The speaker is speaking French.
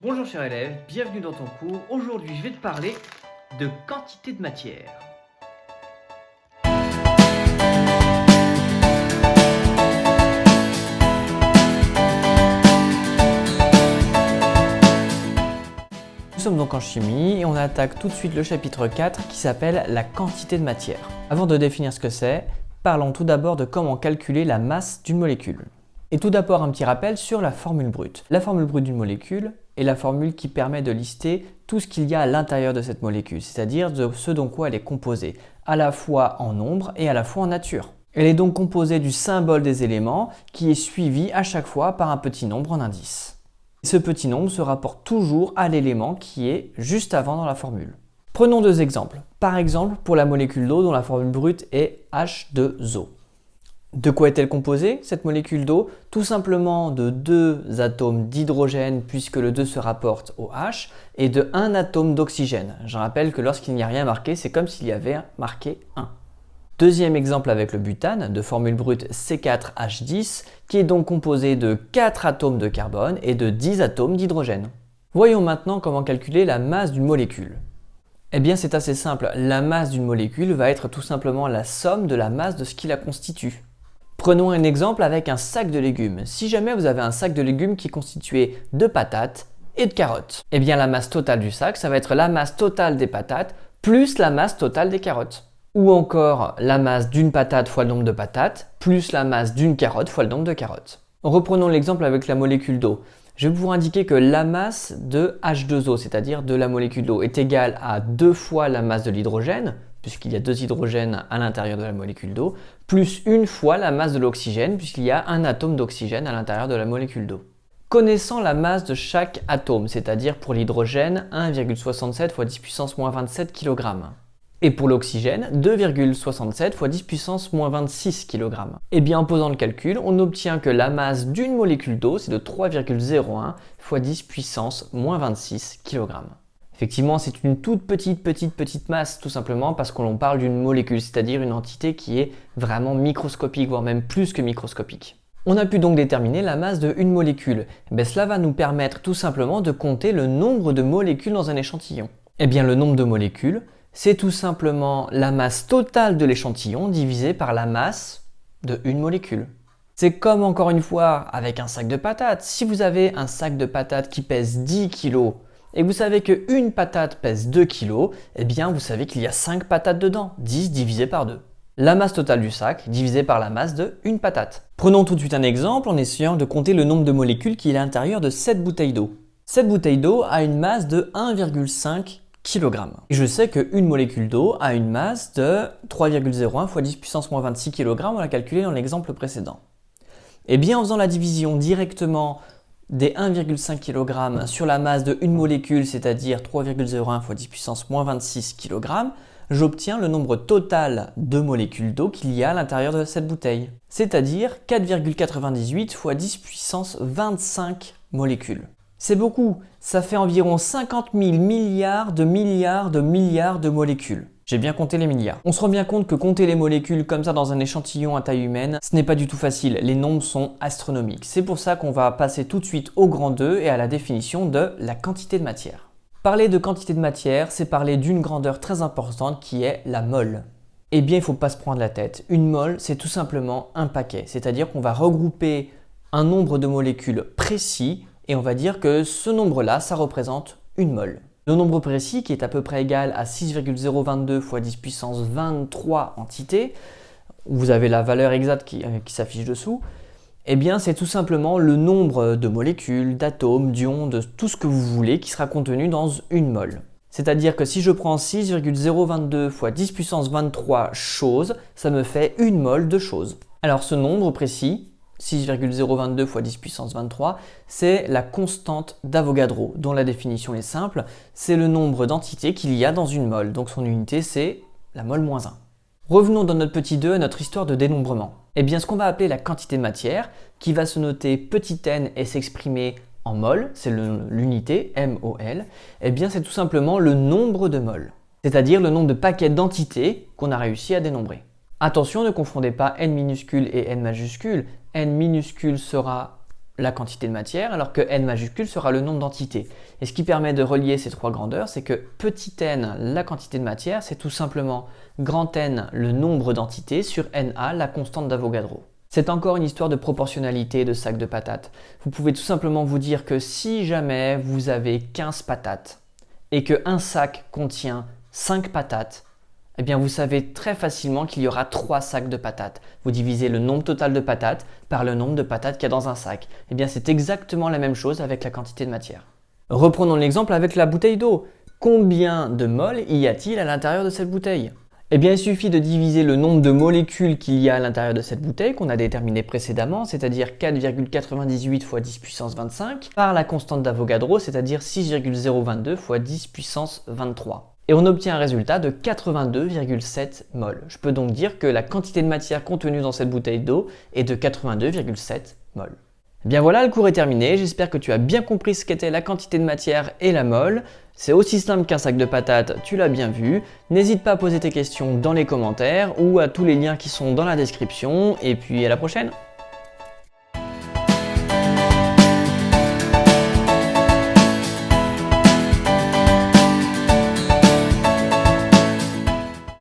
Bonjour cher élève, bienvenue dans ton cours. Aujourd'hui je vais te parler de quantité de matière. Nous sommes donc en chimie et on attaque tout de suite le chapitre 4 qui s'appelle la quantité de matière. Avant de définir ce que c'est, parlons tout d'abord de comment calculer la masse d'une molécule. Et tout d'abord un petit rappel sur la formule brute. La formule brute d'une molécule est la formule qui permet de lister tout ce qu'il y a à l'intérieur de cette molécule, c'est-à-dire de ce dont quoi elle est composée, à la fois en nombre et à la fois en nature. Elle est donc composée du symbole des éléments qui est suivi à chaque fois par un petit nombre en indice. Ce petit nombre se rapporte toujours à l'élément qui est juste avant dans la formule. Prenons deux exemples. Par exemple, pour la molécule d'eau dont la formule brute est H2O. De quoi est-elle composée, cette molécule d'eau? Tout simplement de deux atomes d'hydrogène puisque le 2 se rapporte au H et de un atome d'oxygène. Je rappelle que lorsqu'il n'y a rien marqué, c'est comme s'il y avait marqué 1. Deuxième exemple avec le butane, de formule brute C4H10, qui est donc composé de 4 atomes de carbone et de 10 atomes d'hydrogène. Voyons maintenant comment calculer la masse d'une molécule. Eh bien c'est assez simple, la masse d'une molécule va être tout simplement la somme de la masse de ce qui la constitue. Prenons un exemple avec un sac de légumes. Si jamais vous avez un sac de légumes qui est constitué de patates et de carottes, eh bien la masse totale du sac, ça va être la masse totale des patates plus la masse totale des carottes. Ou encore la masse d'une patate fois le nombre de patates, plus la masse d'une carotte fois le nombre de carottes. Reprenons l'exemple avec la molécule d'eau. Je vais vous indiquer que la masse de H2O, c'est-à-dire de la molécule d'eau, est égale à 2 fois la masse de l'hydrogène, puisqu'il y a 2 hydrogènes à l'intérieur de la molécule d'eau, plus 1 fois la masse de l'oxygène, puisqu'il y a un atome d'oxygène à l'intérieur de la molécule d'eau. Connaissant la masse de chaque atome, c'est-à-dire pour l'hydrogène, 1,67 fois 10 puissance moins 27 kg. Et pour l'oxygène, 2,67 fois 10 puissance moins 26 kg. Et bien en posant le calcul, on obtient que la masse d'une molécule d'eau, c'est de 3,01 fois 10 puissance moins 26 kg. Effectivement, c'est une toute petite masse, tout simplement parce qu'on parle d'une molécule, c'est-à-dire une entité qui est vraiment microscopique, voire même plus que microscopique. On a pu donc déterminer la masse d'une molécule. Cela va nous permettre tout simplement de compter le nombre de molécules dans un échantillon. Eh bien, le nombre de molécules, c'est tout simplement la masse totale de l'échantillon divisée par la masse d'une molécule. C'est comme encore une fois avec un sac de patates. Si vous avez un sac de patates qui pèse 10 kg et que vous savez qu'une patate pèse 2 kg, eh bien vous savez qu'il y a 5 patates dedans, 10 divisé par 2. La masse totale du sac divisée par la masse d'une patate. Prenons tout de suite un exemple en essayant de compter le nombre de molécules qui est à l'intérieur de cette bouteille d'eau. Cette bouteille d'eau a une masse de 1,5 kg. Et je sais qu'une molécule d'eau a une masse de 3,01 fois 10 puissance moins 26 kg, on l'a calculé dans l'exemple précédent. Et bien en faisant la division directement des 1,5 kg sur la masse d'une molécule, c'est-à-dire 3,01 fois 10 puissance moins 26 kg, j'obtiens le nombre total de molécules d'eau qu'il y a à l'intérieur de cette bouteille, c'est-à-dire 4,98 fois 10 puissance 25 molécules. C'est beaucoup, ça fait environ 50 000 milliards de molécules. J'ai bien compté les milliards. On se rend bien compte que compter les molécules comme ça dans un échantillon à taille humaine, ce n'est pas du tout facile, les nombres sont astronomiques. C'est pour ça qu'on va passer tout de suite au grand 2 et à la définition de la quantité de matière. Parler de quantité de matière, c'est parler d'une grandeur très importante qui est la mole. Eh bien, il ne faut pas se prendre la tête. Une mole, c'est tout simplement un paquet, c'est-à-dire qu'on va regrouper un nombre de molécules précis et on va dire que ce nombre-là, ça représente une mole. Le nombre précis, qui est à peu près égal à 6,022 fois 10 puissance 23 entités, vous avez la valeur exacte qui s'affiche dessous, eh bien c'est tout simplement le nombre de molécules, d'atomes, d'ions, de tout ce que vous voulez qui sera contenu dans une mole. C'est-à-dire que si je prends 6,022 fois 10 puissance 23 choses, ça me fait une mole de choses. Alors ce nombre précis, 6,022 fois 10 puissance 23, c'est la constante d'Avogadro, dont la définition est simple, c'est le nombre d'entités qu'il y a dans une mole, donc son unité c'est la mole moins 1. Revenons dans notre petit 2 à notre histoire de dénombrement. Eh bien ce qu'on va appeler la quantité de matière, qui va se noter petit n et s'exprimer en mol, c'est l'unité MOL, eh bien c'est tout simplement le nombre de moles, c'est-à-dire le nombre de paquets d'entités qu'on a réussi à dénombrer. Attention, ne confondez pas n minuscule et n majuscule. N minuscule sera la quantité de matière, alors que n majuscule sera le nombre d'entités. Et ce qui permet de relier ces trois grandeurs, c'est que petit n, la quantité de matière, c'est tout simplement grand N, le nombre d'entités, sur NA, la constante d'Avogadro. C'est encore une histoire de proportionnalité de sacs de patates. Vous pouvez tout simplement vous dire que si jamais vous avez 15 patates et qu'un sac contient 5 patates, eh bien vous savez très facilement qu'il y aura 3 sacs de patates. Vous divisez le nombre total de patates par le nombre de patates qu'il y a dans un sac. Eh bien c'est exactement la même chose avec la quantité de matière. Reprenons l'exemple avec la bouteille d'eau. Combien de moles y a-t-il à l'intérieur de cette bouteille ? Eh bien, il suffit de diviser le nombre de molécules qu'il y a à l'intérieur de cette bouteille, qu'on a déterminé précédemment, c'est-à-dire 4,98 fois 10 puissance 25, par la constante d'Avogadro, c'est-à-dire 6,022 fois 10 puissance 23. Et on obtient un résultat de 82,7 moles. Je peux donc dire que la quantité de matière contenue dans cette bouteille d'eau est de 82,7 moles. Eh bien voilà, le cours est terminé, j'espère que tu as bien compris ce qu'était la quantité de matière et la mole. C'est aussi simple qu'un sac de patates, tu l'as bien vu. N'hésite pas à poser tes questions dans les commentaires ou à tous les liens qui sont dans la description, et puis à la prochaine!